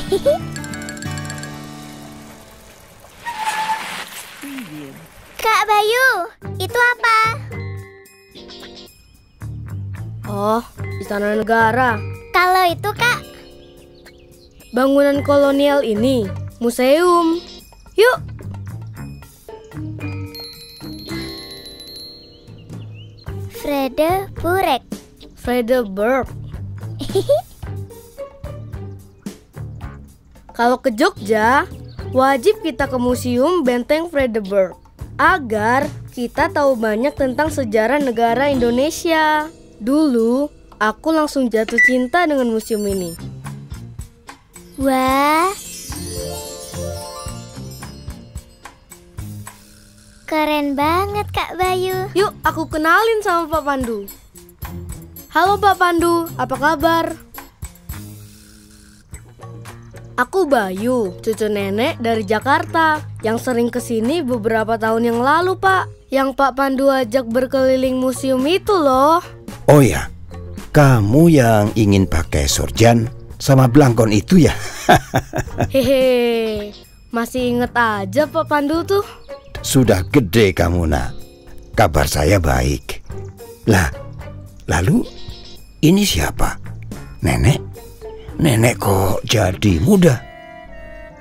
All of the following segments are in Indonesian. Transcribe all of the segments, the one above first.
Kak Bayu, itu apa? Oh, Istana Negara. Kalau itu, Kak? Bangunan kolonial ini museum. Yuk. Vredeburg. Kalau ke Jogja, wajib kita ke Museum Benteng Vredeburg agar kita tahu banyak tentang sejarah negara Indonesia. Dulu, aku langsung jatuh cinta dengan museum ini. Wah, keren banget Kak Bayu. Yuk, aku kenalin sama Pak Pandu. Halo Pak Pandu, apa kabar? Aku Bayu, cucu nenek dari Jakarta yang sering kesini beberapa tahun yang lalu, Pak. Yang Pak Pandu ajak berkeliling museum itu loh. Oh ya, kamu yang ingin pakai sorjan sama belangkon itu ya? Hehe, masih inget aja Pak Pandu tuh. Sudah gede kamu, nak. Kabar saya baik. Lah, lalu ini siapa? Nenek? Nenek kok jadi muda?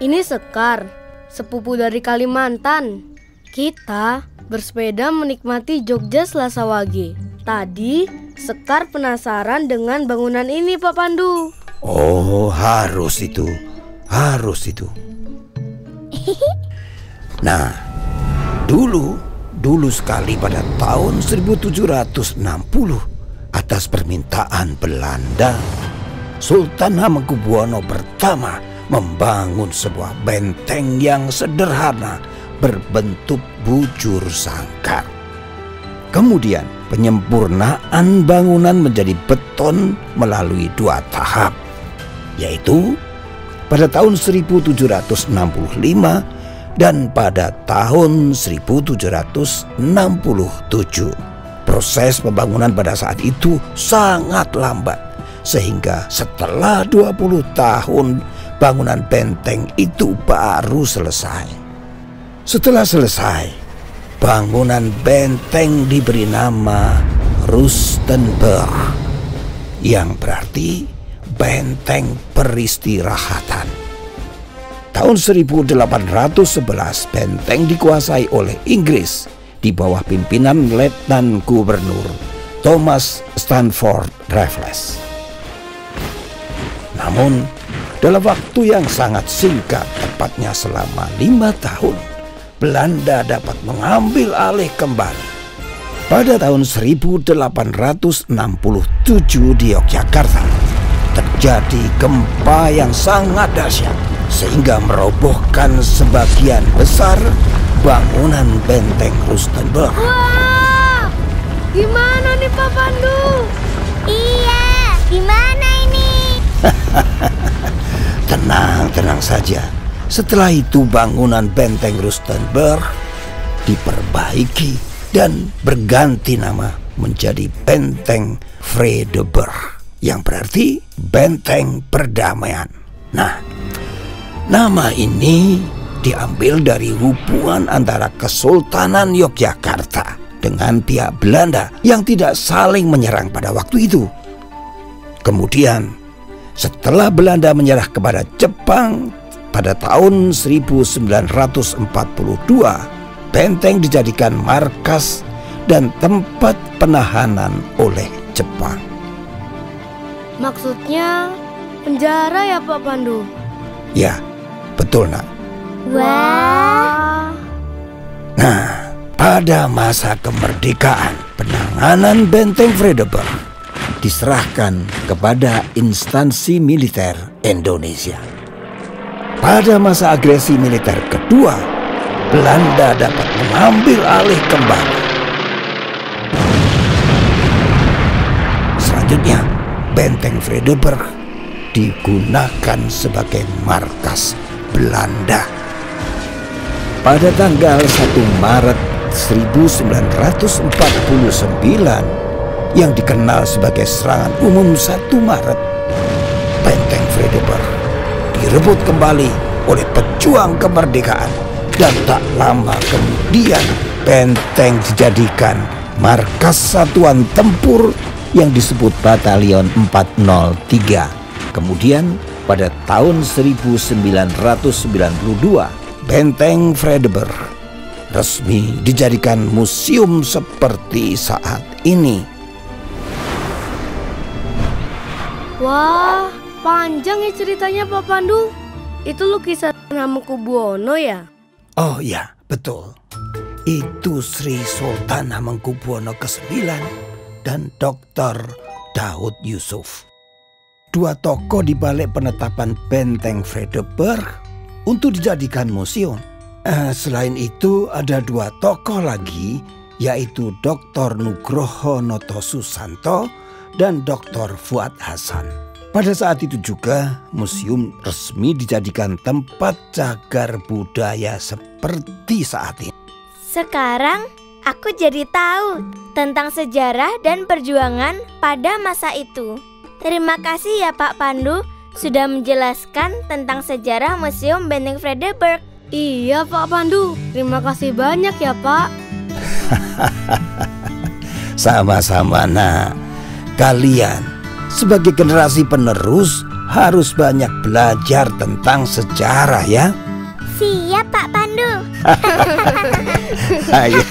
Ini Sekar, sepupu dari Kalimantan. Kita bersepeda menikmati Jogja Selasa Wage. Tadi Sekar penasaran dengan bangunan ini Pak Pandu. Oh, harus itu. Nah, dulu sekali pada tahun 1760 atas permintaan Belanda, Sultan Hamengkubuwono pertama membangun sebuah benteng yang sederhana berbentuk bujur sangkar. Kemudian penyempurnaan bangunan menjadi beton melalui 2 tahap, yaitu pada tahun 1765 dan pada tahun 1767. Proses pembangunan pada saat itu sangat lambat, sehingga setelah 20 tahun bangunan benteng itu baru selesai. Setelah selesai, bangunan benteng diberi nama Rustenburg, yang berarti benteng peristirahatan. Tahun 1811 benteng dikuasai oleh Inggris di bawah pimpinan Letnan Gubernur Thomas Stanford Raffles. Namun, dalam waktu yang sangat singkat, tepatnya selama 5 tahun, Belanda dapat mengambil alih kembali. Pada tahun 1867 di Yogyakarta, terjadi gempa yang sangat dahsyat, sehingga merobohkan sebagian besar bangunan benteng Rustenburg. Wah, gimana nih Pak Pandu? Iya, gimana ini? Tenang saja. Setelah itu bangunan benteng Rustenburg diperbaiki dan berganti nama menjadi Benteng Vredeburg, yang berarti benteng perdamaian. Nah, nama ini diambil dari hubungan antara Kesultanan Yogyakarta dengan pihak Belanda yang tidak saling menyerang pada waktu itu. Kemudian, setelah Belanda menyerah kepada Jepang pada tahun 1942, benteng dijadikan markas dan tempat penahanan oleh Jepang. Maksudnya penjara ya Pak Pandu? Ya, betul nak. Wah. Nah, pada masa kemerdekaan, penanganan benteng Vredeburg diserahkan kepada instansi militer Indonesia. Pada masa agresi militer kedua, Belanda dapat mengambil alih kembali. Selanjutnya, benteng Vredeburg digunakan sebagai markas Belanda. Pada tanggal 1 Maret 1949 yang dikenal sebagai serangan umum 1 Maret, benteng Vredeburg direbut kembali oleh pejuang kemerdekaan. Dan tak lama kemudian benteng dijadikan markas satuan tempur yang disebut Batalion 403. Kemudian pada tahun 1992, Benteng Vredeburg resmi dijadikan museum seperti saat ini. Wah, panjang ya ceritanya Pak Pandu. Itu lukisan Hamengkubuwono ya? Oh ya, betul. Itu Sri Sultan Hamengkubuwono ke-9 dan Dr. Daud Yusuf. Dua tokoh di balik penetapan Benteng Vredeburg untuk dijadikan museum. Selain itu ada dua tokoh lagi, yaitu Dr. Nugroho Noto Susanto dan Dr. Fuad Hasan. Pada saat itu juga museum resmi dijadikan tempat cagar budaya seperti saat ini. Sekarang aku jadi tahu tentang sejarah dan perjuangan pada masa itu. Terima kasih ya Pak Pandu sudah menjelaskan tentang sejarah Museum Benteng Vredeburg. Iya Pak Pandu, terima kasih banyak ya Pak. Sama-sama nak. Kalian sebagai generasi penerus harus banyak belajar tentang sejarah ya. Siap Pak Pandu. Ayo.